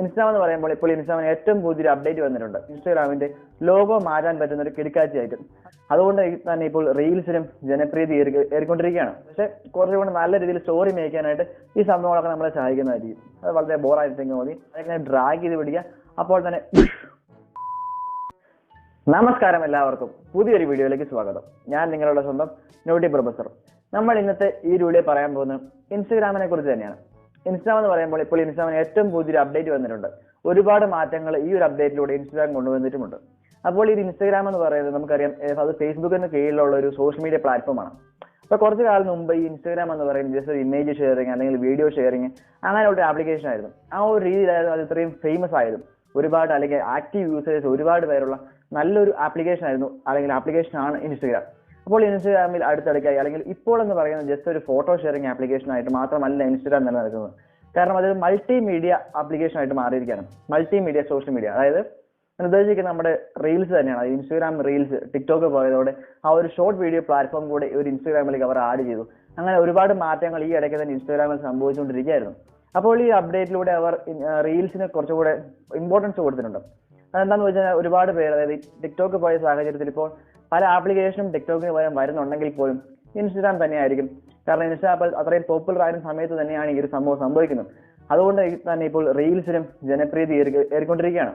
Instagram എന്ന് പറയുമ്പോൾ ഇപ്പോൾ ഇൻസ്റ്റാഗ്രാമിന് ഏറ്റവും പുതിയൊരു അപ്ഡേറ്റ് വന്നിട്ടുണ്ട്. ഇൻസ്റ്റാഗ്രാമിന്റെ ലോഗോ മാറ്റാൻ പറ്റുന്ന ഒരു കിടക്കാഴ്ചയായിട്ട്. അതുകൊണ്ട് തന്നെ ഇപ്പോൾ റീൽസിനും ജനപ്രീതി ഏറിക്കൊണ്ടിരിക്കുകയാണ്. പക്ഷെ കുറച്ചുകൂടി നല്ല രീതിയിൽ സ്റ്റോറി മേക്കാനായിട്ട് ഈ സംഭവങ്ങളൊക്കെ നമ്മളെ സഹായിക്കുന്നതായിരിക്കും. അത് വളരെ ബോറായിട്ടെങ്കിൽ മതി, അതൊക്കെ ഡ്രാഗ് ചെയ്ത് പിടിക്കുക. അപ്പോൾ തന്നെ നമസ്കാരം എല്ലാവർക്കും, പുതിയൊരു വീഡിയോയിലേക്ക് സ്വാഗതം. ഞാൻ നിങ്ങളുടെ സ്വന്തം നോട്ടി പ്രൊഫസർ. നമ്മൾ ഇന്നത്തെ ഈ വീഡിയോ പറയാൻ പോകുന്നത് ഇൻസ്റ്റാഗ്രാമിനെ കുറിച്ച് തന്നെയാണ്. ഇൻസ്റ്റാഗ്രാം എന്ന് പറയുമ്പോൾ ഇപ്പോൾ ഇൻസ്റ്റാഗ്രാമിന് ഏറ്റവും പുതിയൊരു അപ്ഡേറ്റ് വന്നിട്ടുണ്ട്. ഒരുപാട് മാറ്റങ്ങൾ ഈ ഒരു അപ്ഡേറ്റിലൂടെ ഇൻസ്റ്റാഗ്രാം കൊണ്ടുവന്നിട്ടുമുണ്ട്. അപ്പോൾ ഈ ഇൻസ്റ്റാഗ്രാം എന്ന് പറയുന്നത് നമുക്കറിയാം, അത് ഫേസ്ബുക്കിന് കീഴിലുള്ള ഒരു സോഷ്യൽ മീഡിയ പ്ലാറ്റ്ഫോമാണ്. അപ്പോൾ കുറച്ച് കാലം മുമ്പ് ഈ ഇൻസ്റ്റാഗ്രാം എന്ന് പറയുന്നത് ജസ്റ്റ് ഒരു ഇമേജ് ഷെയറിങ് അല്ലെങ്കിൽ വീഡിയോ ഷെയറിങ് അങ്ങനെയുള്ള ഒരു ആപ്ലിക്കേഷൻ ആയിരുന്നു. ആ ഒരു രീതിയിലായിരുന്നു അത് ഇത്രയും ഫേമസ് ആയതും. ഒരുപാട് അല്ലെങ്കിൽ ആക്റ്റീവ് യൂസേഴ്സ് ഒരുപാട് പേരുള്ള നല്ലൊരു ആപ്ലിക്കേഷൻ ആയിരുന്നു, അല്ലെങ്കിൽ ആപ്ലിക്കേഷൻ ആണ് ഇൻസ്റ്റാഗ്രാം. അപ്പോൾ ഇൻസ്റ്റാഗ്രാമിൽ അടുത്തിടയ്ക്കായി അല്ലെങ്കിൽ ഇപ്പോൾ എന്ന് പറയുന്നത് ജസ്റ്റ് ഒരു ഫോട്ടോ ഷെയറിംഗ് ആപ്ലിക്കേഷൻ ആയിട്ട് മാത്രമല്ല ഇൻസ്റ്റാഗ്രാം നിലനിൽക്കുന്നത്. കാരണം അതൊരു മൾട്ടിമീഡിയ ആപ്ലിക്കേഷൻ ആയിട്ട് മാറിയിരിക്കുകയാണ്. മൾട്ടിമീഡിയ സോഷ്യൽ മീഡിയ, അതായത് ഉദ്ദേശിക്കുന്നത് നമ്മുടെ റീൽസ് തന്നെയാണ്. ഇൻസ്റ്റാഗ്രാം റീൽസ് ടിക്ടോക്ക് പോയതോടെ ആ ഒരു ഷോർട്ട് വീഡിയോ പ്ലാറ്റ്ഫോം കൂടെ ഒരു ഇൻസ്റ്റാഗ്രാമിലേക്ക് അവർ ആഡ് ചെയ്തു. അങ്ങനെ ഒരുപാട് മാറ്റങ്ങൾ ഈ ഇടയ്ക്ക് തന്നെ ഇൻസ്റ്റാഗ്രാമിൽ സംഭവിച്ചുകൊണ്ടിരിക്കുകയായിരുന്നു. അപ്പോൾ ഈ അപ്ഡേറ്റിലൂടെ അവർ റീൽസിന് കുറച്ചുകൂടെ ഇമ്പോർട്ടൻസ് കൊടുത്തിട്ടുണ്ട്. അതെന്താണെന്ന് വെച്ചാൽ ഒരുപാട് പേര്, അതായത് ടിക്ടോക്ക് പോയ സാഹചര്യത്തിൽ ഇപ്പോൾ പല ആപ്ലിക്കേഷനും ടിക്ടോക്കിന് പകരം വരുന്നുണ്ടെങ്കിൽ പോലും ഇൻസ്റ്റാഗ്രാം തന്നെയായിരിക്കും. കാരണം ഇൻസ്റ്റാഗ്രാം അത്രയും പോപ്പുലർ ആയ സമയത്ത് തന്നെയാണ് ഈ ഒരു സംഭവം സംഭവിക്കുന്നത്. അതുകൊണ്ട് തന്നെ ഇപ്പോൾ റീൽസിനും ജനപ്രീതി ഏറിക്കൊണ്ടിരിക്കുകയാണ്.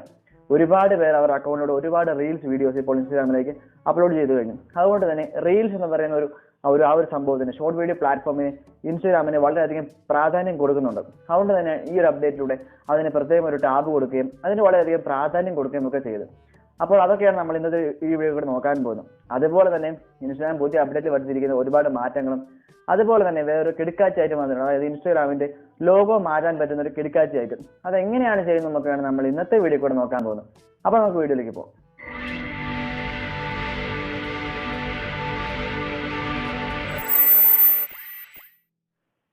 ഒരുപാട് പേർ അവർ അക്കൗണ്ടിലൂടെ ഒരുപാട് റീൽസ് വീഡിയോസ് ഇപ്പോൾ ഇൻസ്റ്റാഗ്രാമിലേക്ക് അപ്ലോഡ് ചെയ്തു കഴിഞ്ഞു. അതുകൊണ്ട് തന്നെ റീൽസ് എന്ന് പറയുന്ന ഒരു സംഭവത്തിന്, ഷോർട്ട് വീഡിയോ പ്ലാറ്റ്ഫോമിന് ഇൻസ്റ്റാഗ്രാമിന് വളരെയധികം പ്രാധാന്യം കൊടുക്കുന്നുണ്ട്. അതുകൊണ്ട് തന്നെ ഈ ഒരു അപ്ഡേറ്റിലൂടെ അതിന് പ്രത്യേകം ഒരു ടാബ് കൊടുക്കുകയും അതിന് വളരെയധികം പ്രാധാന്യം കൊടുക്കുകയും ഒക്കെ ചെയ്തു. അപ്പോൾ അതൊക്കെയാണ് നമ്മൾ ഇന്നത്തെ ഈ വീഡിയോ കൂടെ നോക്കാൻ പോകുന്നത്. അതുപോലെ തന്നെ ഇൻസ്റ്റാഗ്രാം പുതിയ അപ്ഡേറ്റ് വരുത്തിയിരിക്കുന്ന ഒരുപാട് മാറ്റങ്ങളും അതുപോലെ തന്നെ വേറൊരു കിടക്കാഴ്ചയായിട്ട് വന്നിട്ടുണ്ട്. അതായത് ഇൻസ്റ്റാഗ്രാമിന്റെ ലോഗോ മാറ്റാൻ പറ്റുന്ന ഒരു കിടക്കാഴ്ചയായിട്ട്. അതെങ്ങനെയാണ് ചെയ്യുന്നത് എന്നൊക്കെയാണ് നമ്മൾ ഇന്നത്തെ വീഡിയോ കൂടെ നോക്കാൻ പോകുന്നത്. അപ്പോൾ നമുക്ക് വീഡിയോയിലേക്ക് പോകാം.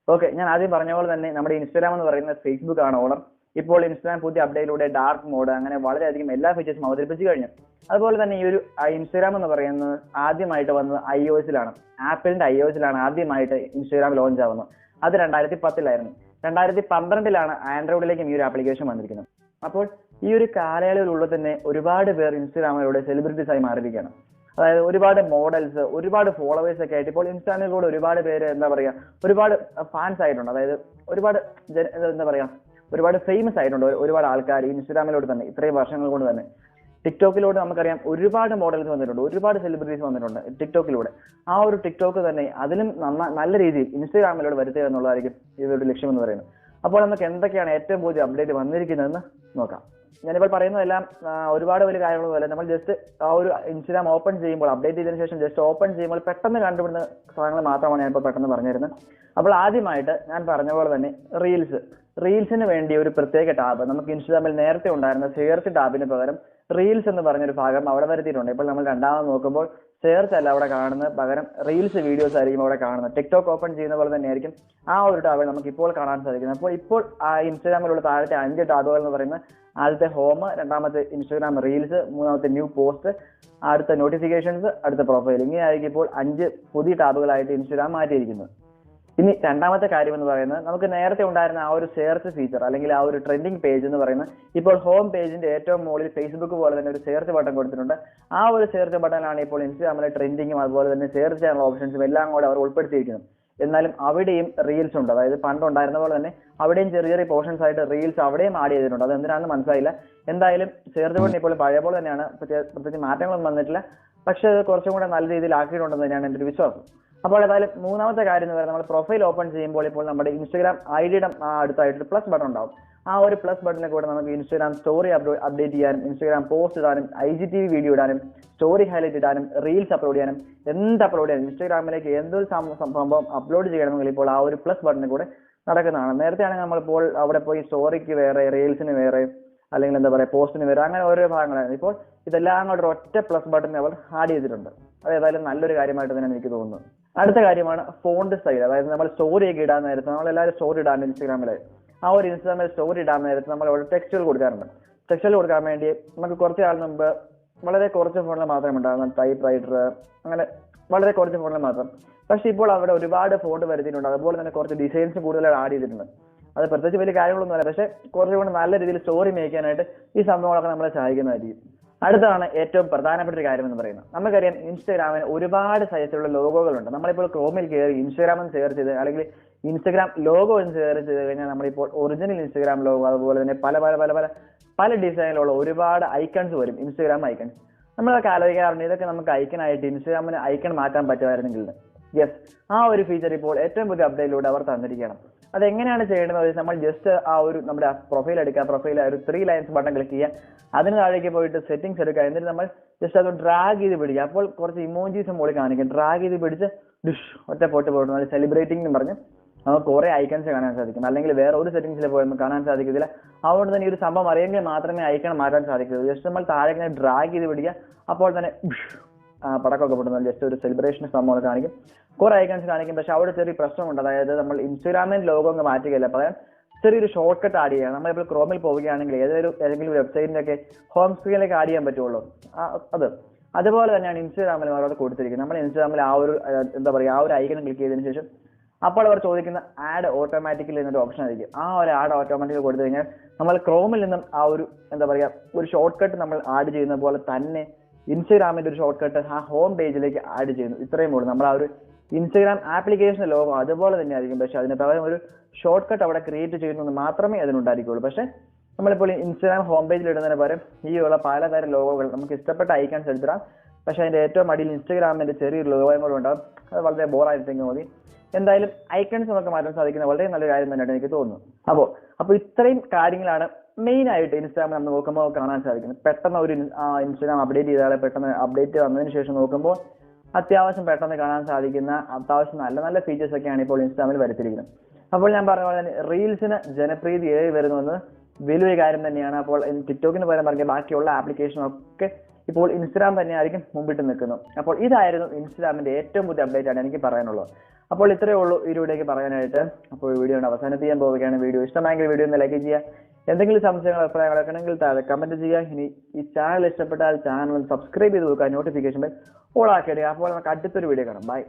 ഓക്കെ, ഞാൻ ആദ്യം പറഞ്ഞ പോലെ തന്നെ നമ്മുടെ ഇൻസ്റ്റാഗ്രാം എന്ന് പറയുന്നത് ഫേസ്ബുക്ക് ആണ് ഓണർ. ഇപ്പോൾ ഇൻസ്റ്റാഗ്രാം പുതിയ അപ്ഡേറ്റിലൂടെ ഡാർക്ക് മോഡ് അങ്ങനെ വളരെയധികം എല്ലാ ഫീച്ചേഴ്സും അവതരിപ്പിച്ചു കഴിഞ്ഞു. അതുപോലെ തന്നെ ഈ ഒരു ഇൻസ്റ്റാഗ്രാം എന്ന് പറയുന്നത് ആദ്യമായിട്ട് വന്നത് iOS-ലാണ്. ആപ്പിളിന്റെ iOS-ലാണ് ആദ്യമായിട്ട് ഇൻസ്റ്റാഗ്രാം ലോഞ്ച് ആവുന്നത്. അത് 2010-ലായിരുന്നു. 2012-ലാണ് ആൻഡ്രോയിഡിലേക്കും ഈ ഒരു ആപ്ലിക്കേഷൻ വന്നിരിക്കുന്നത്. അപ്പോൾ ഈ ഒരു കാലയളവിലുള്ള തന്നെ ഒരുപാട് പേർ ഇൻസ്റ്റാഗ്രാമിലൂടെ സെലിബ്രിറ്റീസ് ആയി മാറിയിരിക്കുകയാണ്. അതായത് ഒരുപാട് മോഡൽസ്, ഒരുപാട് ഫോളോവേഴ്സ് ഒക്കെ ആയിട്ട് ഇപ്പോൾ ഇൻസ്റ്റാഗ്രാമിലൂടെ ഒരുപാട് പേര് ഒരുപാട് ഫാൻസ് ആയിട്ടുണ്ട്. അതായത് ഒരുപാട് ഫേമസ് ആയിട്ടുണ്ട് ഒരുപാട് ആൾക്കാർ ഇൻസ്റ്റാഗ്രാമിലൂടെ തന്നെ. ഇത്രയും വർഷങ്ങൾ കൊണ്ട് തന്നെ ടിക്ടോക്കിലൂടെ നമുക്കറിയാം ഒരുപാട് മോഡൽസ് വന്നിട്ടുണ്ട്, ഒരുപാട് സെലിബ്രിറ്റീസ് വന്നിട്ടുണ്ട് ടിക്ടോക്കിലൂടെ. ആ ഒരു ടിക്ടോക്ക് തന്നെ അതിലും നല്ല രീതിയിൽ ഇൻസ്റ്റാഗ്രാമിലൂടെ വരുത്തുക എന്നുള്ളതായിരിക്കും ഇവരുടെ ലക്ഷ്യം എന്ന് പറയുന്നത്. അപ്പോൾ നമുക്ക് എന്തൊക്കെയാണ് ഏറ്റവും പുതിയ അപ്ഡേറ്റ് വന്നിരിക്കുന്നതെന്ന് നോക്കാം. ഞാനിപ്പോൾ പറയുന്നതെല്ലാം ഒരുപാട് വലിയ കാര്യങ്ങളൊന്നുമല്ല. നമ്മൾ ജസ്റ്റ് ആ ഒരു ഇൻസ്റ്റാഗ്രാം ഓപ്പൺ ചെയ്യുമ്പോൾ, അപ്ഡേറ്റ് ചെയ്തതിനു ശേഷം ജസ്റ്റ് ഓപ്പൺ ചെയ്യുമ്പോൾ പെട്ടെന്ന് കണ്ടുപിടുന്ന സാധനങ്ങൾ മാത്രമാണ് ഞാനിപ്പോൾ പെട്ടെന്ന് പറഞ്ഞു തരുന്നത്. അപ്പോൾ ആദ്യമായിട്ട് ഞാൻ പറഞ്ഞ പോലെ തന്നെ റീൽസിന് വേണ്ടി ഒരു പ്രത്യേക ടാബ് നമുക്ക് ഇൻസ്റ്റാഗ്രാമിൽ നേരത്തെ ഉണ്ടായിരുന്ന സെർച്ച് ടാബിന് പകരം റീൽസ് എന്ന് പറഞ്ഞൊരു ഭാഗം അവിടെ വരുത്തിയിട്ടുണ്ട്. ഇപ്പോൾ നമ്മൾ രണ്ടാമത് നോക്കുമ്പോൾ സെർച്ച് അല്ല അവിടെ കാണുന്നത്, പകരം റീൽസ് വീഡിയോസ് ആയിരിക്കും അവിടെ കാണുന്നത്. ടിക്ടോക്ക് ഓപ്പൺ ചെയ്യുന്ന പോലെ തന്നെ ആയിരിക്കും ആ ഒരു ടാബ് നമുക്ക് ഇപ്പോൾ കാണാൻ സാധിക്കുന്നത്. അപ്പോൾ ഇപ്പോൾ ആ ഇൻസ്റ്റാഗ്രാമിലുള്ള താഴത്തെ 5 ടാബുകൾ എന്ന് പറയുന്നത് ആദ്യത്തെ ഹോം, രണ്ടാമത്തെ ഇൻസ്റ്റാഗ്രാം റീൽസ്, മൂന്നാമത്തെ ന്യൂ പോസ്റ്റ്, അടുത്ത നോട്ടിഫിക്കേഷൻസ്, അടുത്ത പ്രൊഫൈൽ. ഇങ്ങനെയായിരിക്കും ഇപ്പോൾ 5 പുതിയ ടാബുകളായിട്ട് ഇൻസ്റ്റാഗ്രാം മാറ്റിയിരിക്കുന്നത്. ഇനി രണ്ടാമത്തെ കാര്യം എന്ന് പറയുന്നത്, നമുക്ക് നേരത്തെ ഉണ്ടായിരുന്ന ആ ഒരു സെർച്ച് ഫീച്ചർ അല്ലെങ്കിൽ ആ ഒരു ട്രെൻഡിങ് പേജ് എന്ന് പറയുന്നത് ഇപ്പോൾ ഹോം പേജിന്റെ ഏറ്റവും മുകളിൽ ഫേസ്ബുക്ക് പോലെ തന്നെ ഒരു സെർച്ച് ബട്ടൺ കൊടുത്തിട്ടുണ്ട്. ആ ഒരു സെർച്ച് ബട്ടണിലാണ് ഇപ്പോൾ ഇൻസ്റ്റാഗ്രാമിലെ ട്രെൻഡിങ്ങും അതുപോലെ തന്നെ സെർച്ച് ചെയ്യാനുള്ള ഓപ്ഷൻസും എല്ലാം കൂടെ അവർ ഉൾപ്പെടുത്തിയിരിക്കുന്നത്. എന്നാലും അവിടെയും റീൽസ് ഉണ്ട്. അതായത് പണ്ടുണ്ടായിരുന്ന പോലെ തന്നെ അവിടെയും ചെറിയ ചെറിയ പോർഷൻസ് ആയിട്ട് റീൽസ് അവിടെയും ആഡ് ചെയ്തിട്ടുണ്ട്. അത് എന്തിനാണെന്ന് മനസ്സിലായില്ല. എന്തായാലും സെർച്ച് ബട്ടൺ ഇപ്പോൾ പഴയ പോലെ തന്നെയാണ്, പ്രത്യേകിച്ച് മാറ്റങ്ങളൊന്നും വന്നിട്ടില്ല. പക്ഷെ അത് കുറച്ചും കൂടെ നല്ല രീതിയിൽ ആക്കിയിട്ടുണ്ടെന്ന് തന്നെയാണ് എൻ്റെ ഒരു വിശ്വാസം. അപ്പോൾ ഏതായാലും മൂന്നാമത്തെ കാര്യം എന്ന് പറയുന്നത്, നമ്മൾ പ്രൊഫൈൽ ഓപ്പൺ ചെയ്യുമ്പോൾ ഇപ്പോൾ നമ്മുടെ ഇൻസ്റ്റാഗ്രാം ഐഡിയുടെ അടുത്തായിട്ട് പ്ലസ് ബട്ടൺ ഉണ്ടാവും. ആ ഒരു പ്ലസ് ബട്ടണിൽ കൂടെ നമുക്ക് ഇൻസ്റ്റാഗ്രാം സ്റ്റോറി അപ്ഡേറ്റ് ചെയ്യാനും, ഇൻസ്റ്റാഗ്രാം പോസ്റ്റ് ഇടാനും, IGTV വീഡിയോ ഇടാനും, സ്റ്റോറി ഹൈലൈറ്റ് ഇടാനും, റീൽസ് അപ്ലോഡ് ചെയ്യാനും, അപ്ലോഡ് ചെയ്യാനും, ഇൻസ്റ്റാഗ്രാമിലേക്ക് എന്തൊരു സംഭവം അപ്ലോഡ് ചെയ്യണമെങ്കിൽ ഇപ്പോൾ ആ ഒരു പ്ലസ് ബട്ടണിൽ കൂടെ നടക്കുന്നതാണ്. നേരത്തെയാണെങ്കിൽ നമ്മളിപ്പോൾ അവിടെ പോയി സ്റ്റോറിക്ക് വേറെ, റീൽസിന് വേറെ, അല്ലെങ്കിൽ പോസ്റ്റിന് വേറെ, അങ്ങനെ ഓരോ ഭാഗങ്ങളായിരുന്നു. ഇപ്പോൾ ഇതെല്ലാം കൂടെ ഒറ്റ പ്ലസ് ബട്ടൺ അവർ ആഡ് ചെയ്തിട്ടുണ്ട്. അത് ഏതായാലും നല്ലൊരു കാര്യമായിട്ട് തന്നെയാണ് എനിക്ക് തോന്നുന്നത്. അടുത്ത കാര്യമാണ് ഫോണ്ട് സ്റ്റൈൽ. അതായത് നമ്മൾ സ്റ്റോറിയൊക്കെ ഇടാൻ നേരത്ത്, നമ്മളെല്ലാവരും സ്റ്റോറി ഇടാൻ ഇൻസ്റ്റാഗ്രാമിൽ, ആ ഒരു ഇൻസ്റ്റാഗ്രാമിൽ സ്റ്റോറി ഇടാൻ നേരത്ത് നമ്മൾ അവിടെ ടെക്സ്റ്റുകൾ കൊടുക്കാറുണ്ട്. ടെക്സ്റ്റുകൾ കൊടുക്കാൻ വേണ്ടി നമുക്ക് കുറച്ച് നാൾ മുമ്പ് വളരെ കുറച്ച് ഫോണിൽ മാത്രമേ ഉണ്ടാകുന്ന ടൈപ്പ് റൈറ്റർ, അങ്ങനെ വളരെ കുറച്ച് ഫോണിൽ മാത്രം. പക്ഷെ ഇപ്പോൾ അവിടെ ഒരുപാട് ഫോണ്ട് വരുത്തിയിട്ടുണ്ട്. അതുപോലെ തന്നെ കുറച്ച് ഡിസൈൻസ് കൂടുതൽ ആഡ് ചെയ്തിട്ടുണ്ട്. അത് പ്രത്യേകിച്ച് വലിയ കാര്യങ്ങളൊന്നുമല്ല, പക്ഷേ കുറച്ചുകൂടി നല്ല രീതിയിൽ സ്റ്റോറി മേക്ക് ചെയ്യാനായിട്ട് ഈ സംഭവങ്ങളൊക്കെ നമ്മളെ സഹായിക്കുന്നതായിരിക്കും. അടുത്താണ് ഏറ്റവും പ്രധാനപ്പെട്ട ഒരു കാര്യം എന്ന് പറയുന്നത്. നമുക്കറിയാം ഇൻസ്റ്റാഗ്രാമിന് ഒരുപാട് സൈസിലുള്ള ലോഗോകളുണ്ട്. നമ്മളിപ്പോൾ ക്രോമിൽ കയറി ഇൻസ്റ്റാഗ്രാമിൽ സെർച്ച് ചെയ്ത് അല്ലെങ്കിൽ ഇൻസ്റ്റാഗ്രാം ലോഗോ എന്ന് സെർച്ച് ചെയ്ത് കഴിഞ്ഞാൽ നമ്മളിപ്പോൾ ഒറിജിനൽ ഇൻസ്റ്റാഗ്രാം ലോഗോ അതുപോലെ തന്നെ പല പല പല പല പല ഡിസൈനിലുള്ള ഒരുപാട് ഐക്കൺസ് വരും, ഇൻസ്റ്റാഗ്രാം ഐക്കൺസ്. നമ്മളൊക്കെ ആലോചിക്കാറുണ്ട് ഇതൊക്കെ നമുക്ക് ഐക്കണായിട്ട് ഇൻസ്റ്റാഗ്രാമിന് ഐക്കൺ മാറ്റാൻ പറ്റുമായിരുന്നെങ്കിൽ. യെസ്, ആ ഒരു ഫീച്ചർ ഇപ്പോൾ ഏറ്റവും പുതിയ അപ്ഡേറ്റിലൂടെ അവർ തന്നിരിക്കുകയാണ്. അതെങ്ങനെയാണ് ചെയ്യേണ്ടത്? നമ്മൾ ജസ്റ്റ് ആ ഒരു നമ്മുടെ പ്രൊഫൈൽ എടുക്കുക, പ്രൊഫൈൽ ഒരു 3 ലൈൻസ് ബട്ടൺ ക്ലിക്ക് ചെയ്യുക, അതിന് താഴേക്ക് പോയിട്ട് സെറ്റിംഗ്സ് എടുക്കുക, എന്നിട്ട് നമ്മൾ ജസ്റ്റ് അത് ഡ്രാഗ് ചെയ്ത് പിടിക്കുക. അപ്പോൾ കുറച്ച് ഇമോജീസ് മുകളിൽ കാണിക്കും, ഡ്രാഗ് ചെയ്ത് പിടിച്ച് ഡിഷ് ഒറ്റ പോട്ട് പോയിട്ട് സെലിബ്രേറ്റിംഗ് എന്ന് പറഞ്ഞ് നമുക്ക് കുറെ ഐക്കൺസ് കാണാൻ സാധിക്കും. അല്ലെങ്കിൽ വേറെ ഒരു സെറ്റിംഗ്സിൽ പോയി കാണാൻ സാധിക്കത്തില്ല. അതുകൊണ്ട് തന്നെ ഈ ഒരു സംഭവം അറിയെങ്കിൽ മാത്രമേ ഐക്കൺ മാറ്റാൻ സാധിക്കൂ. ജസ്റ്റ് നമ്മൾ താഴെ ഡ്രാഗ് ചെയ്ത് പിടിക്കുക, അപ്പോൾ തന്നെ പടക്കമൊക്കെ പൊട്ടുന്നത് ജസ്റ്റ് ഒരു സെലിബ്രേഷൻ സംഭവം കാണിക്കും, കുറെ ഐക്കൺസ് കാണിക്കും. പക്ഷെ അവിടെ ചെറിയ പ്രശ്നമുണ്ട്. അതായത് നമ്മൾ ഇൻസ്റ്റാഗ്രാമിൽ ലോഗോ അങ്ങ് മാറ്റുകയില്ല, പകരം ചെറിയൊരു ഷോർട്ട് കട്ട് ആഡ് ചെയ്യുക. നമ്മളിപ്പോൾ ക്രോമിൽ പോവുകയാണെങ്കിൽ ഏതെങ്കിലും വെബ്സൈറ്റിന്റെ ഒക്കെ ഹോം സ്ക്രീനിലേക്ക് ആഡ് ചെയ്യാൻ പറ്റുള്ളൂ. അതുപോലെ തന്നെയാണ് ഇൻസ്റ്റാഗ്രാമിൽ അവരത് കൊടുത്തിരിക്കുന്നത്. നമ്മൾ ഇൻസ്റ്റാഗ്രാമിൽ ആ ഒരു ആ ഒരു ഐക്കൺ ക്ലിക്ക് ചെയ്തതിനു ശേഷം അപ്പോൾ അവർ ചോദിക്കുന്ന ആഡ് ഓട്ടോമാറ്റിക്കലി എന്നൊരു ഓപ്ഷൻ ആയിരിക്കും. ആ ഒരു ആഡ് ഓട്ടോമാറ്റിക്കലി കൊടുത്തു കഴിഞ്ഞാൽ നമ്മൾ ക്രോമിൽ നിന്നും ആ ഒരു ഒരു ഷോർട്ട് കട്ട് നമ്മൾ ആഡ് ചെയ്യുന്ന പോലെ തന്നെ ഇൻസ്റ്റാഗ്രാമിന്റെ ഒരു ഷോർട്ട് കട്ട് ആ ഹോം പേജിലേക്ക് ആഡ് ചെയ്യുന്നു. ഇത്രയും ഉള്ളൂ. നമ്മൾ ആ ഒരു ഇൻസ്റ്റാഗ്രാം ആപ്ലിക്കേഷൻ ലോഗോ അതുപോലെ തന്നെ ആയിരിക്കും, പക്ഷെ അതിന് പകരം ഒരു ഷോർട്ട് കട്ട് അവിടെ ക്രിയേറ്റ് ചെയ്യുന്നത് മാത്രമേ അതിനുണ്ടായിരിക്കുള്ളൂ. പക്ഷെ നമ്മളിപ്പോൾ ഇൻസ്റ്റാഗ്രാം ഹോം പേജിൽ ഇടുന്നതിന് പകരം ഈ ഉള്ള പലതരം ലോഗോകൾ നമുക്ക് ഇഷ്ടപ്പെട്ട ഐക്കൺസ് എടുത്തിടാം. പക്ഷെ അതിന്റെ ഏറ്റവും അടിയിൽ ഇൻസ്റ്റാഗ്രാമിന്റെ ചെറിയൊരു ലോഗോയും കൂടെ ഉണ്ടാകും. അത് വളരെ ബോറായിട്ടെങ്കിൽ മതി. എന്തായാലും ഐക്കൺസ് നമുക്ക് മാറ്റാൻ സാധിക്കുന്ന വളരെ നല്ല കാര്യം തന്നെയാണ് എനിക്ക് തോന്നുന്നു. അപ്പോൾ ഇത്രയും കാര്യങ്ങളാണ് മെയിൻ ആയിട്ട് ഇൻസ്റ്റാഗ്രാം നമ്മൾ നോക്കുമ്പോൾ കാണാൻ സാധിക്കുന്നത്. പെട്ടെന്ന് ഒരു ഇൻസ്റ്റാഗ്രാം അപ്ഡേറ്റ് ചെയ്താൽ പെട്ടെന്ന് അപ്ഡേറ്റ് വന്നതിന് ശേഷം നോക്കുമ്പോൾ അത്യാവശ്യം പെട്ടെന്ന് കാണാൻ സാധിക്കുന്ന അത്യാവശ്യം നല്ല നല്ല ഫീച്ചേഴ്സ് ഒക്കെയാണ് ഇപ്പോൾ ഇൻസ്റ്റാഗ്രാമിൽ വരുത്തിയിരിക്കുന്നത്. അപ്പോൾ ഞാൻ പറഞ്ഞ പോലെ തന്നെ റീൽസിന് ജനപ്രീതി ഏറി വരുന്നത് വലിയ കാര്യം തന്നെയാണ്. അപ്പോൾ ടിക്ടോക്കിന് പകരം പറഞ്ഞ ബാക്കിയുള്ള ആപ്ലിക്കേഷനൊക്കെ ഇപ്പോൾ ഇൻസ്റ്റാഗ്രാം തന്നെയായിരിക്കും മുമ്പിട്ട് നിൽക്കുന്നത്. അപ്പോൾ ഇതായിരുന്നു ഇൻസ്റ്റാഗ്രാമിന്റെ ഏറ്റവും പുതിയ അപ്ഡേറ്റ് ആണ് എനിക്ക് പറയാനുള്ളത്. അപ്പോൾ ഇത്രയേ ഉള്ളൂ ഈ വീഡിയോയ്ക്ക് പറയാനായിട്ട്. അപ്പോൾ വീഡിയോ അവസാനിപ്പിക്കാൻ പോവുകയാണ്. വീഡിയോ ഇഷ്ടമായെങ്കിൽ വീഡിയോ ഒന്ന് ലൈക്ക് ചെയ്യുക. എന്തെങ്കിലും സംശയങ്ങൾ അഭിപ്രായങ്ങളൊക്കെ ഉണ്ടെങ്കിൽ താഴെ കമന്റ് ചെയ്യുക. ഇനി ഈ ചാനൽ ഇഷ്ടപ്പെട്ടാൽ ചാനൽ സബ്സ്ക്രൈബ് ചെയ്ത് നോക്കുക, നോട്ടിഫിക്കേഷൻ ബെൽ ഓൾ ആക്കിയിടുക. അപ്പോൾ നമുക്ക് അടുത്തൊരു വീഡിയോ കാണാം. ബൈ.